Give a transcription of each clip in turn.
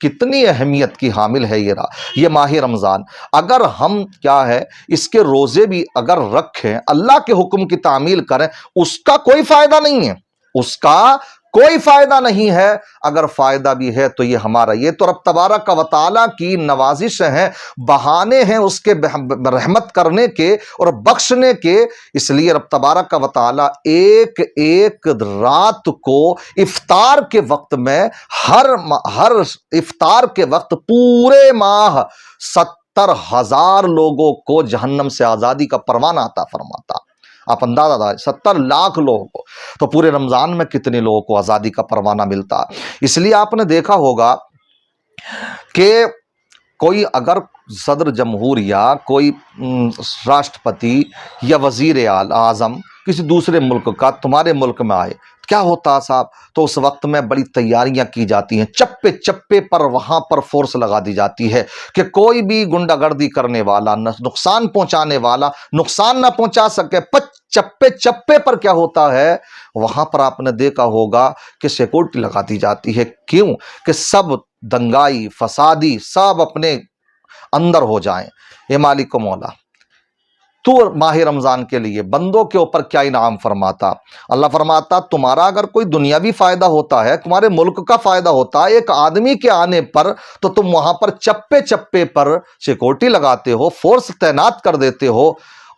کتنی اہمیت کی حامل ہے یہ ماہ رمضان۔ اگر ہم کیا ہے اس کے روزے بھی اگر رکھیں، اللہ کے حکم کی تعمیل کریں، اس کا کوئی فائدہ نہیں ہے، اس کا کوئی فائدہ نہیں ہے۔ اگر فائدہ بھی ہے تو یہ ہمارا، یہ تو رب تبارک و تعالیٰ کی نوازش ہیں، بہانے ہیں اس کے رحمت کرنے کے اور بخشنے کے۔ اس لیے رب تبارک و تعالیٰ ایک ایک رات کو افطار کے وقت میں، ہر افطار کے وقت پورے ماہ 70,000 لوگوں کو جہنم سے آزادی کا پروانہ عطا فرماتا۔ آپ اندازہ دار 70 لاکھ لوگوں کو، تو پورے رمضان میں کتنے لوگوں کو آزادی کا پروانہ ملتا۔ اس لیے آپ نے دیکھا ہوگا کہ کوئی اگر صدر جمہور یا کوئی راشٹرپتی یا وزیر اعظم کسی دوسرے ملک کا تمہارے ملک میں آئے، کیا ہوتا صاحب؟ تو اس وقت میں بڑی تیاریاں کی جاتی ہیں، چپے چپے پر وہاں پر فورس لگا دی جاتی ہے کہ کوئی بھی گنڈا گردی کرنے والا، نقصان پہنچانے والا نقصان نہ پہنچا سکے۔ چپے چپے پر کیا ہوتا ہے وہاں پر آپ نے دیکھا ہوگا کہ سیکورٹی لگا دی جاتی ہے۔ کیوں؟ کہ سب دنگائی فسادی سب اپنے اندر ہو جائیں۔ اے مالک و مولا، تو ماہ رمضان کے لیے بندوں کے اوپر کیا انعام فرماتا؟ اللہ فرماتا تمہارا اگر کوئی دنیاوی فائدہ ہوتا ہے، تمہارے ملک کا فائدہ ہوتا ہے ایک آدمی کے آنے پر، تو تم وہاں پر چپے چپے پر سیکورٹی لگاتے ہو، فورس تعینات کر دیتے ہو۔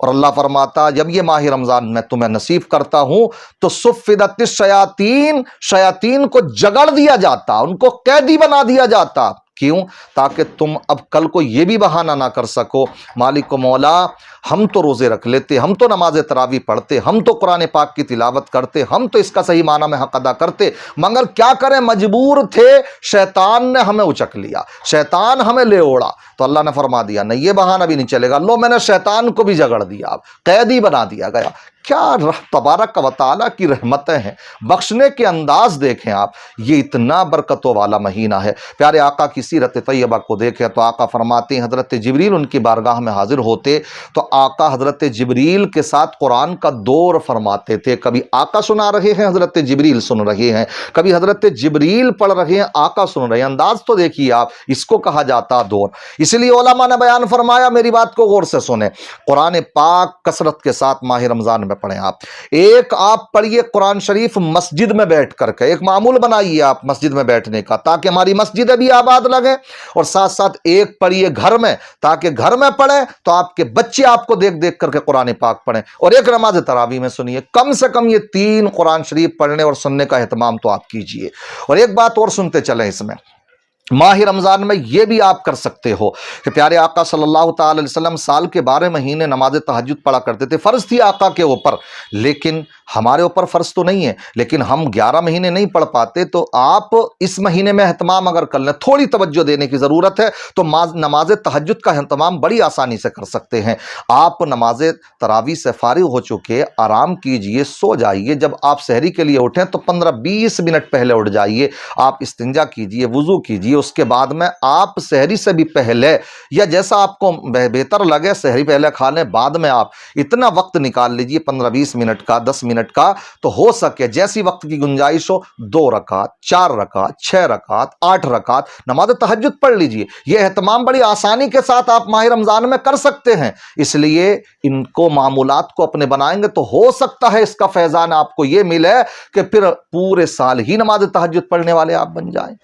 اور اللہ فرماتا جب یہ ماہ رمضان میں تمہیں نصیب کرتا ہوں تو صفدت الشیاطین، شیاطین کو جگڑ دیا جاتا، ان کو قیدی بنا دیا جاتا۔ کیوں؟ تاکہ تم اب کل کو یہ بھی بہانہ نہ کر سکو، مالک و مولا ہم تو روزے رکھ لیتے، ہم تو نماز تراویح پڑھتے، ہم تو قرآن پاک کی تلاوت کرتے، ہم تو اس کا صحیح معنی میں حق ادا کرتے، مگر کیا کریں مجبور تھے، شیطان نے ہمیں اچک لیا، شیطان ہمیں لے اوڑا۔ تو اللہ نے فرما دیا نہیں، یہ بہانہ بھی نہیں چلے گا، لو میں نے شیطان کو بھی جگڑ دیا، قیدی بنا دیا گیا۔ کیا تبارک و تعالیٰ کی رحمتیں ہیں، بخشنے کے انداز دیکھیں آپ، یہ اتنا برکتوں والا مہینہ ہے۔ پیارے آقا کی سیرت طیبہ کو دیکھیں تو آقا فرماتے ہیں حضرت جبریل ان کی بارگاہ میں حاضر ہوتے تو آقا حضرت جبریل کے ساتھ قرآن کا دور فرماتے تھے۔ کبھی آقا سنا رہے ہیں، حضرت جبریل سن رہے ہیں، کبھی حضرت جبریل پڑھ رہے ہیں، آقا سن رہے ہیں۔ انداز تو دیکھیے آپ، اس کو کہا جاتا دور۔ اس لیے علماء نے بیان فرمایا، میری بات کو غور سے سنیں، قرآن پاک کثرت کے ساتھ ماہ رمضان میں پڑھیں۔ آپ پڑھیے قرآن شریف مسجد میں بیٹھ کر کے، ایک معمول بنائیے آپ مسجد میں بیٹھنے کا، تاکہ ہماری مسجدیں بھی آباد لگیں، اور ساتھ ساتھ ایک پڑھیے گھر میں، تاکہ گھر میں پڑھیں تو آپ کے بچے آپ کو دیکھ دیکھ کر کے قرآن پاک پڑھیں، اور ایک نماز تراویح میں سنیے۔ کم سے کم یہ 3 قرآن شریف پڑھنے اور سننے کا اہتمام تو آپ کیجئے۔ اور ایک بات اور سنتے چلیں، اس میں ماہ رمضان میں یہ بھی آپ کر سکتے ہو کہ پیارے آقا صلی اللہ تعالی علیہ وسلم سال کے 12 مہینے نماز تہجد پڑھا کرتے تھے، فرض تھی آقا کے اوپر، لیکن ہمارے اوپر فرض تو نہیں ہے، لیکن ہم 11 مہینے نہیں پڑھ پاتے، تو آپ اس مہینے میں اہتمام اگر کر لیں، تھوڑی توجہ دینے کی ضرورت ہے، تو نماز تہجد کا اہتمام بڑی آسانی سے کر سکتے ہیں۔ آپ نماز تراویح سے فارغ ہو چکے، آرام کیجئے، سو جائیے، جب آپ سحری کے لیے اٹھیں تو 15-20 منٹ پہلے اٹھ جائیے، آپ استنجا کیجئے، وضو کیجئے، اس کے بعد میں آپ سحری سے بھی پہلے یا جیسا آپ کو بہتر لگے، سحری پہلے کھا لیں، بعد میں آپ اتنا وقت نکال لیجئے 15-20 منٹ کا، 10 منٹ کا، تو ہو سکے جیسی وقت کی گنجائش ہو 2 رکعت، 4 رکعت، 6 رکعت، 8 رکعت نماز تہجد پڑھ لیجئے۔ یہ اہتمام بڑی آسانی کے ساتھ آپ ماہ رمضان میں کر سکتے ہیں، اس لیے ان کو معمولات کو اپنے بنائیں گے تو ہو سکتا ہے اس کا فیضان آپ کو یہ ملے کہ پھر پورے سال ہی نماز تہجد پڑھنے والے آپ بن جائیں۔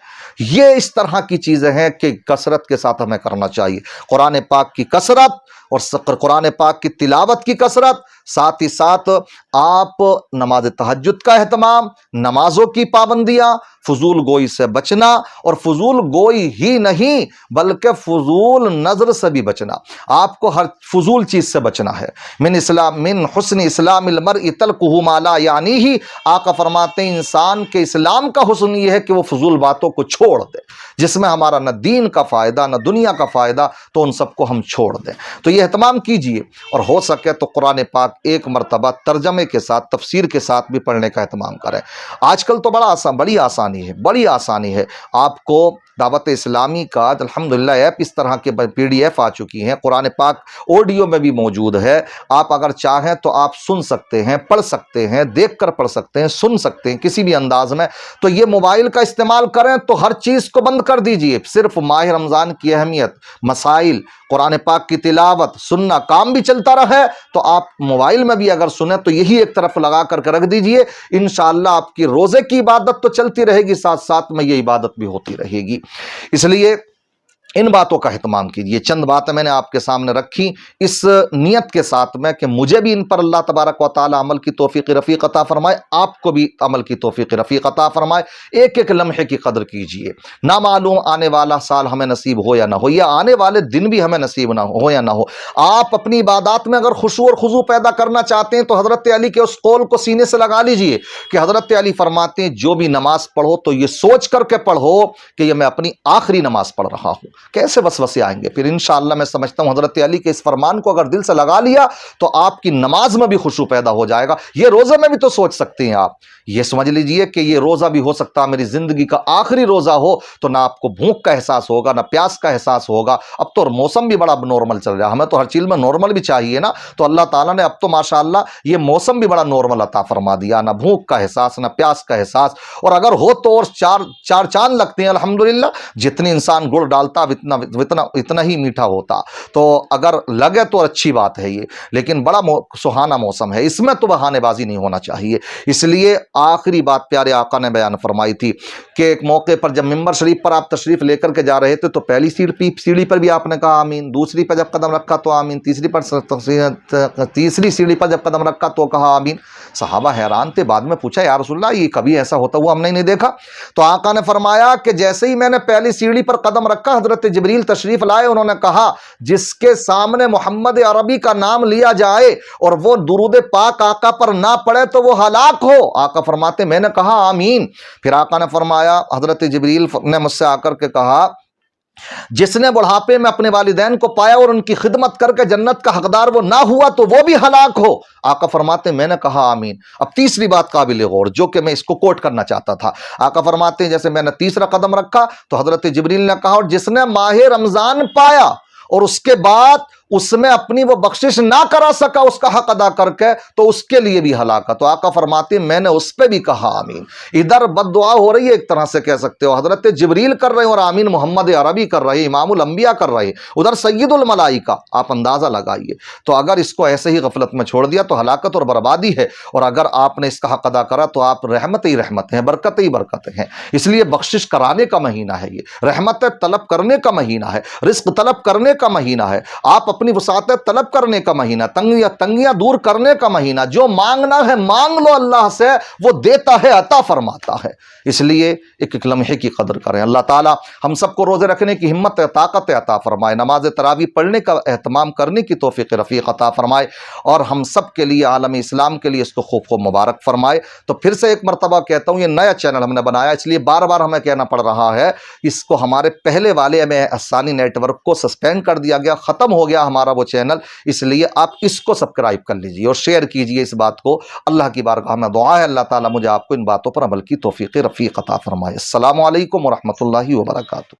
یہ اس طرح کی چیزیں ہیں کہ کثرت کے ساتھ ہمیں کرنا چاہیے، قرآن پاک کی کثرت اور قرآن پاک کی تلاوت کی کثرت، ساتھ ہی ساتھ آپ نماز تہجد کا اہتمام، نمازوں کی پابندیاں، فضول گوئی سے بچنا، اور فضول گوئی ہی نہیں بلکہ فضول نظر سے بھی بچنا۔ آپ کو ہر فضول چیز سے بچنا ہے۔ من حسن اسلام المرء ترکہ ما لا یعنیہ، آقا فرماتے ہیں انسان کے اسلام کا حسن یہ ہے کہ وہ فضول باتوں کو چھوڑ دے، جس میں ہمارا نہ دین کا فائدہ نہ دنیا کا فائدہ، تو ان سب کو ہم چھوڑ دیں۔ تو یہ اہتمام کیجئے، اور ہو سکے تو قرآن پاک ایک مرتبہ ترجمے کے ساتھ، تفسیر کے ساتھ بھی پڑھنے کا اہتمام کریں۔ آج کل تو بڑی آسانی ہے، آپ کو دعوت اسلامی کا الحمدللہ ایپ اس طرح کے PDF آ چکی ہیں، قرآن پاک آڈیو میں بھی موجود ہے، آپ اگر چاہیں تو آپ سن سکتے ہیں، پڑھ سکتے ہیں، دیکھ کر پڑھ سکتے ہیں، سن سکتے ہیں کسی بھی انداز میں۔ تو یہ موبائل کا استعمال کریں تو ہر چیز کو بند کر دیجئے، صرف ماہ رمضان کی اہمیت، مسائل، قرآن پاک کی تلاوت، سننا، کام بھی چلتا رہے تو آپ موبائل میں بھی اگر سنیں تو یہی ایک طرف لگا کر کے رکھ دیجئے، انشاءاللہ آپ کی روزے کی عبادت تو چلتی رہے گی، ساتھ ساتھ میں یہ عبادت بھی ہوتی رہے گی۔ اس لیے ان باتوں کا اہتمام کیجیے۔ چند باتیں میں نے آپ کے سامنے رکھی اس نیت کے ساتھ میں کہ مجھے بھی ان پر اللہ تبارک و تعالی عمل کی توفیق رفیق عطا فرمائے، آپ کو بھی عمل کی توفیق رفیق عطا فرمائے۔ ایک ایک لمحے کی قدر کیجیے، نہ معلوم آنے والا سال ہمیں نصیب ہو یا نہ ہو، یا آنے والے دن بھی ہمیں نصیب نہ ہو یا نہ ہو۔ آپ اپنی عبادات میں اگر خشوع اور خضوع پیدا کرنا چاہتے ہیں تو حضرت علی کے اس قول کو سینے سے لگا لیجئے کہ حضرت علی فرماتے ہیں جو بھی نماز پڑھو تو یہ سوچ کر کے پڑھو کہ یہ میں اپنی آخری نماز پڑھ رہا ہوں۔ کیسے وسوسے آئیں گے؟ پھر انشاءاللہ میں سمجھتا ہوں حضرت علی کے اس فرمان کو اگر دل سے لگا لیا تو آپ کی نماز میں بھی خشوع پیدا ہو جائے گا۔ یہ روزے میں بھی تو سوچ سکتے ہیں آپ، یہ سمجھ لیجئے کہ یہ روزہ بھی ہو سکتا ہے میری زندگی کا آخری روزہ ہو، تو نہ آپ کو بھوک کا احساس ہوگا، نہ پیاس کا احساس ہوگا۔ اب تو موسم بھی بڑا نارمل چل رہا ہے، ہمیں تو ہر چیز میں نارمل بھی چاہیے نا، تو اللہ تعالیٰ نے اب تو ماشاءاللہ یہ موسم بھی بڑا نارمل عطا فرما دیا، نہ بھوک کا احساس، نہ پیاس کا احساس، اور اگر ہو تو اور چار چاند لگتے ہیں الحمدللہ۔ جتنی انسان گڑ ڈالتا اتنا ہی میٹھا ہوتا، تو اگر لگے تو اچھی بات ہے یہ، لیکن بڑا سہانا موسم ہے، اس میں تو بہانے بازی نہیں ہونا چاہیے۔ اس لیے آخری بات پیارے آقا نے بیان فرمائی تھی کہ ایک موقع پر جب ممبر شریف پر آپ تشریف لے کر کے جا رہے تھے تو پہلی سیڑھی پر بھی آپ نے کہا آمین، دوسری پر جب قدم رکھا تو آمین، تیسری سیڑھی پر جب قدم رکھا تو کہا آمین۔ صحابہ حیران تھے، بعد میں پوچھا یا رسول اللہ یہ کبھی ایسا ہوتا ہوا ہم نے نہیں دیکھا؟ تو آقا نے فرمایا کہ جیسے ہی میں نے پہلی سیڑھی پر قدم رکھا حضرت جبریل تشریف لائے، انہوں نے کہا جس کے سامنے محمد عربی کا نام لیا جائے اور وہ درود پاک آقا پر نہ پڑے تو وہ ہلاک ہو۔ آقا فرماتے میں نے کہا آمین۔ پھر آقا نے فرمایا، حضرت جبریل نے مجھ سے آ کر کے کہا جس نے بڑھاپے میں اپنے والدین کو پایا اور ان کی خدمت کر کے جنت کا حقدار وہ نہ ہوا تو وہ بھی ہلاک ہو۔ آقا فرماتے میں نے کہا آمین۔ اب تیسری بات قابل غور جو کہ میں اس کو کوٹ کرنا چاہتا تھا، آقا فرماتے ہیں جیسے میں نے تیسرا قدم رکھا تو حضرت جبریل نے کہا اور جس نے ماہ رمضان پایا اور اس کے بعد اس میں اپنی وہ بخشش نہ کرا سکا اس کا حق ادا کر کے تو اس کے لیے بھی ہلاکت۔ تو آقا فرماتے ہیں میں نے اس پہ بھی کہا آمین۔ ادھر بد دعا ہو رہی ہے ایک طرح سے کہہ سکتے ہو، حضرت جبریل کر رہے ہیں اور آمین محمد عربی کر رہے ہیں، امام الانبیاء کر رہے ہیں، ادھر سید الملائکہ، آپ اندازہ لگائیے۔ تو اگر اس کو ایسے ہی غفلت میں چھوڑ دیا تو ہلاکت اور بربادی ہے، اور اگر آپ نے اس کا حق ادا کرا تو آپ رحمت ہی رحمت ہیں، برکت ہی برکت ہیں۔ اس لیے بخشش کرانے کا مہینہ ہے یہ، رحمت طلب کرنے کا مہینہ ہے، رزق طلب کرنے کا مہینہ ہے، آپ اپنی وسعت طلب کرنے کا مہینہ، تنگیاں دور کرنے کا مہینہ۔ جو مانگنا ہے مانگ لو اللہ سے، وہ دیتا ہے عطا فرماتا ہے۔ اس لیے ایک ایک لمحے کی قدر کریں۔ اللہ تعالی ہم سب کو روزے رکھنے کی ہمت طاقت عطا فرمائے، نماز تراویح پڑھنے کا اہتمام کرنے کی توفیق رفیق عطا فرمائے، اور ہم سب کے لیے عالم اسلام کے لیے اس کو خوب خوب مبارک فرمائے۔ تو پھر سے ایک مرتبہ کہتا ہوں یہ نیا چینل ہم نے بنایا، اس لیے بار بار ہمیں کہنا پڑ رہا ہے، اس کو ہمارے پہلے والے میں حسانی نیٹ ورک کو سسپینڈ کر دیا گیا، ختم ہو گیا ہمارا وہ چینل، اس لیے آپ اس کو سبسکرائب کر لیجئے اور شیئر کیجئے اس بات کو۔ اللہ کی بارگاہ میں دعا ہے اللہ تعالیٰ مجھے آپ کو ان باتوں پر عمل کی توفیق رفیق عطا فرمائے۔ السلام علیکم ورحمۃ اللہ وبرکاتہ۔